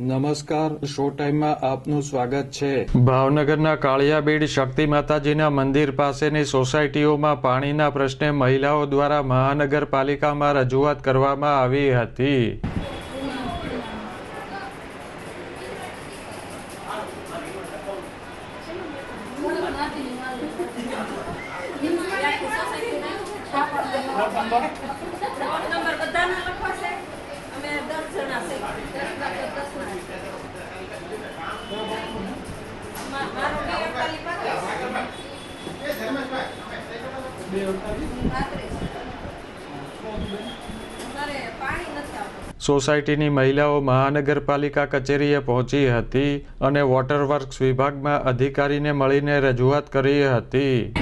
નમસ્કાર, શો ટાઈમમાં આપનું સ્વાગત છે। ભાવનગરના કાળિયાબીડ શક્તિ માતાજીના મંદિર પાસેની સોસાયટીઓમાં પાણીના પ્રશ્ને મહિલાઓ દ્વારા મહાનગરપાલિકામાં રજૂઆત કરવામાં આવી હતી। સોસાયટીની મહિલાઓ મહાનગરપાલિકા કચેરીએ પહોંચી હતી અને વોટર વર્ક્સ વિભાગમાં અધિકારીને મળીને રજૂઆત કરી હતી।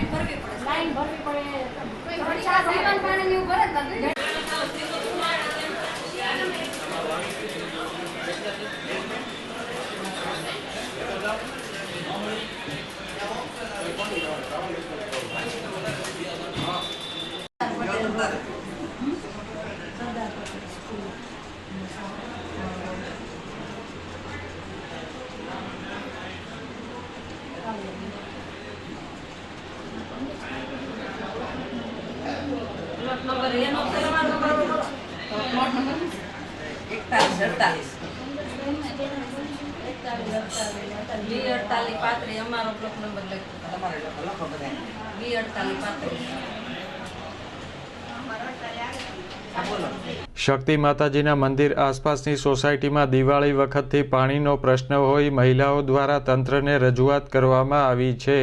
શક્તિ માતાજીના મંદિર આસપાસની સોસાયટીમાં દિવાળી વખતથી પાણીનો પ્રશ્ન હોઈ મહિલાઓ દ્વારા તંત્રને રજૂઆત કરવામાં આવી છે।